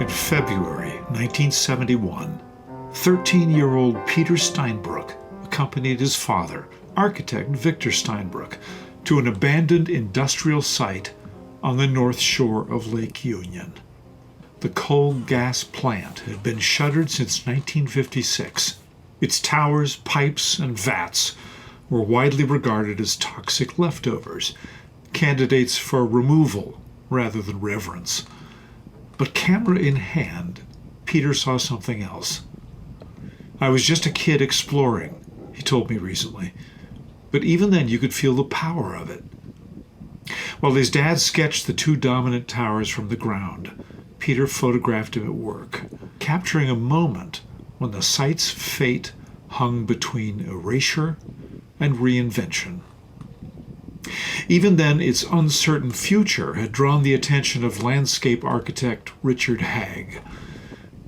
In February 1971, 13-year-old Peter Steinbrueck accompanied his father, architect Victor Steinbrueck, to an abandoned industrial site on the north shore of Lake Union. The coal gas plant had been shuttered since 1956. Its towers, pipes, and vats were widely regarded as toxic leftovers, candidates for removal rather than reverence. But camera in hand, Peter saw something else. "I was just a kid exploring," he told me recently, but even then you could feel the power of it. While his dad sketched the two dominant towers from the ground, Peter photographed him at work, capturing a moment when the site's fate hung between erasure and reinvention. Even then, its uncertain future had drawn the attention of landscape architect Richard Haag.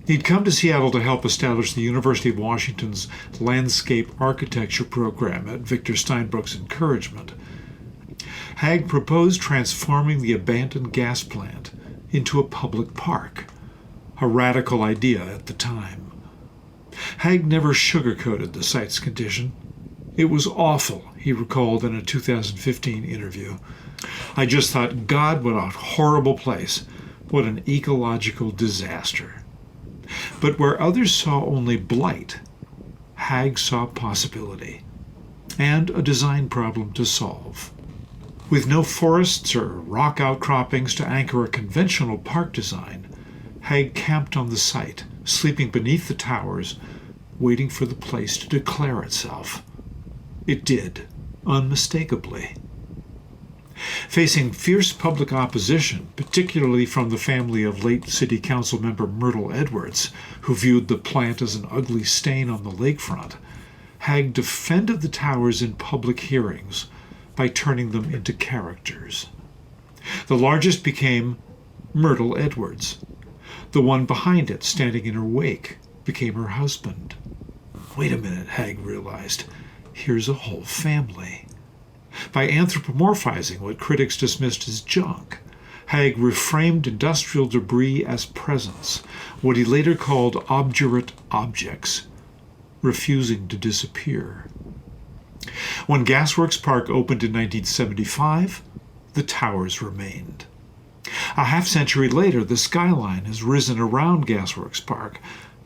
He'd come to Seattle to help establish the University of Washington's landscape architecture program at Victor Steinbrueck's encouragement. Haag proposed transforming the abandoned gas plant into a public park, a radical idea at the time. Haag never sugarcoated the site's condition. "It was awful," he recalled in a 2015 interview. "I just thought, God, what a horrible place. What an ecological disaster." But where others saw only blight, Haag saw possibility and a design problem to solve. With no forests or rock outcroppings to anchor a conventional park design, Haag camped on the site, sleeping beneath the towers, waiting for the place to declare itself. It did, unmistakably. Facing fierce public opposition, particularly from the family of late City Council member Myrtle Edwards, who viewed the plant as an ugly stain on the lakefront, Haag defended the towers in public hearings by turning them into characters. The largest became Myrtle Edwards. The one behind it, standing in her wake, became her husband. Wait a minute, Haag realized. Here's a whole family. By anthropomorphizing what critics dismissed as junk, Haag reframed industrial debris as presence, what he later called obdurate objects, refusing to disappear. When Gasworks Park opened in 1975, the towers remained. A half-century later, the skyline has risen around Gasworks Park,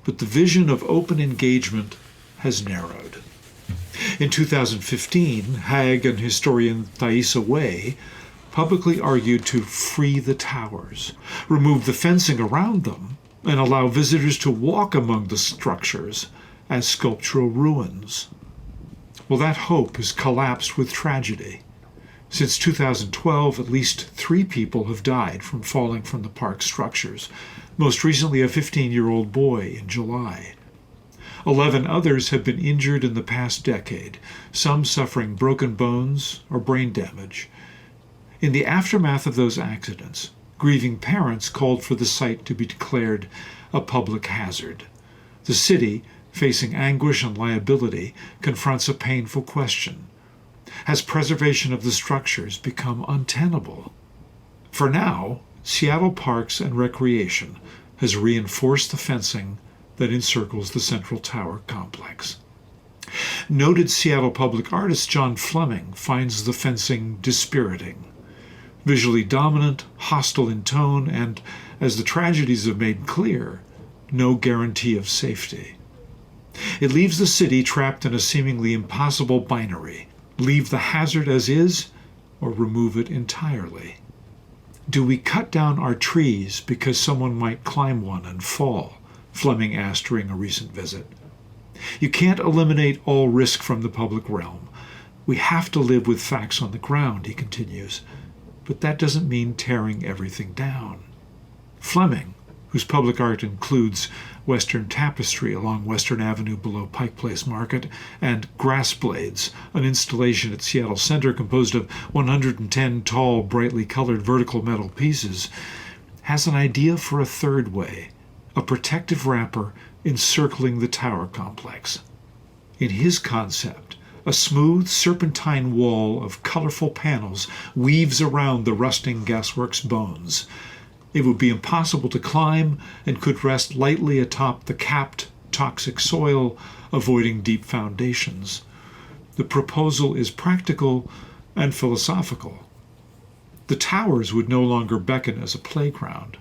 but the vision of open engagement has narrowed. In 2015, Haag and historian Thaisa Wei publicly argued to free the towers, remove the fencing around them, and allow visitors to walk among the structures as sculptural ruins. Well, that hope has collapsed with tragedy. Since 2012, at least 3 people have died from falling from the park structures, most recently a 15-year-old boy in July. 11 others have been injured in the past decade, some suffering broken bones or brain damage. In the aftermath of those accidents, grieving parents called for the site to be declared a public hazard. The city, facing anguish and liability, confronts a painful question. Has preservation of the structures become untenable? For now, Seattle Parks and Recreation has reinforced the fencing that encircles the Central Tower complex. Noted Seattle public artist John Fleming finds the fencing dispiriting, visually dominant, hostile in tone, and, as the tragedies have made clear, no guarantee of safety. It leaves the city trapped in a seemingly impossible binary: leave the hazard as is, or remove it entirely. Do we cut down our trees because someone might climb one and fall? Fleming asked during a recent visit. You can't eliminate all risk from the public realm. We have to live with facts on the ground, he continues, but that doesn't mean tearing everything down. Fleming, whose public art includes Western Tapestry along Western Avenue below Pike Place Market, and Grass Blades, an installation at Seattle Center composed of 110 tall, brightly colored vertical metal pieces, has an idea for a third way: a protective wrapper encircling the tower complex. In his concept, a smooth serpentine wall of colorful panels weaves around the rusting gasworks bones. It would be impossible to climb and could rest lightly atop the capped, toxic soil, avoiding deep foundations. The proposal is practical and philosophical. The towers would no longer beckon as a playground,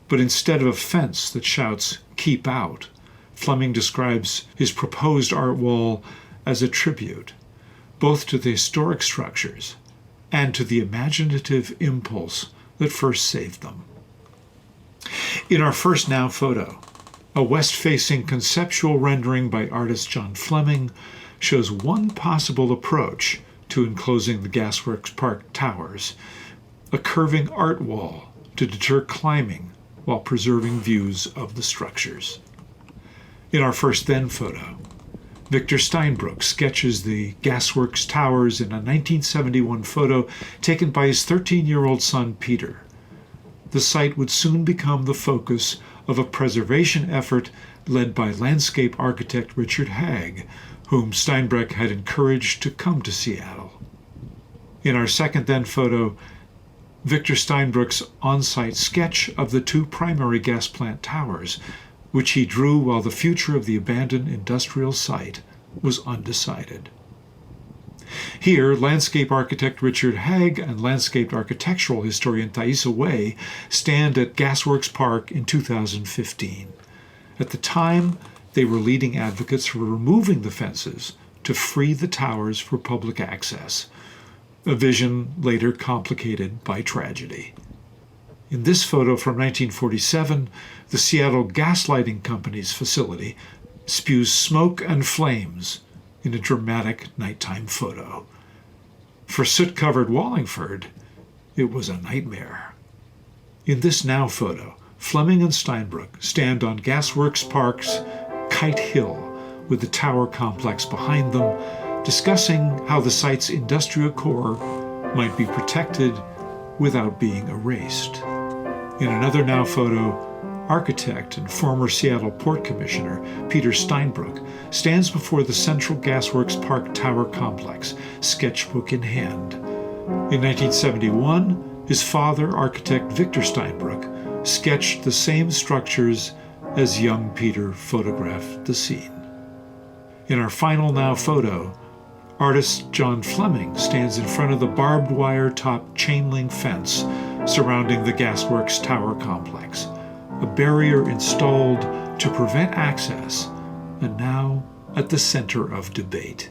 but instead of a fence that shouts, "Keep out," Fleming describes his proposed art wall as a tribute, both to the historic structures and to the imaginative impulse that first saved them. In our first now photo, a west-facing conceptual rendering by artist John Fleming shows one possible approach to enclosing the Gasworks Park towers, a curving art wall to deter climbing while preserving views of the structures. In our first then photo, Victor Steinbrueck sketches the Gasworks towers in a 1971 photo taken by his 13-year-old son Peter. The site would soon become the focus of a preservation effort led by landscape architect Richard Haag, whom Steinbrueck had encouraged to come to Seattle. In our second then photo, Victor Steinbrueck's on-site sketch of the two primary gas plant towers, which he drew while the future of the abandoned industrial site was undecided. Here, landscape architect Richard Haag and landscape architectural historian Thaisa Wei stand at Gasworks Park in 2015. At the time, they were leading advocates for removing the fences to free the towers for public access, a vision later complicated by tragedy. In this photo from 1947, the Seattle Gaslighting Company's facility spews smoke and flames in a dramatic nighttime photo. For soot-covered Wallingford, it was a nightmare. In this now photo, Fleming and Steinbrueck stand on Gasworks Park's Kite Hill with the tower complex behind them, discussing how the site's industrial core might be protected without being erased. In another now photo, architect and former Seattle Port Commissioner Peter Steinbrueck stands before the Central Gasworks Park Tower Complex, sketchbook in hand. In 1971, his father, architect Victor Steinbrueck, sketched the same structures as young Peter photographed the scene. In our final now photo, artist John Fleming stands in front of the barbed wire-topped chain-link fence surrounding the Gasworks Tower Complex, a barrier installed to prevent access, and now at the center of debate.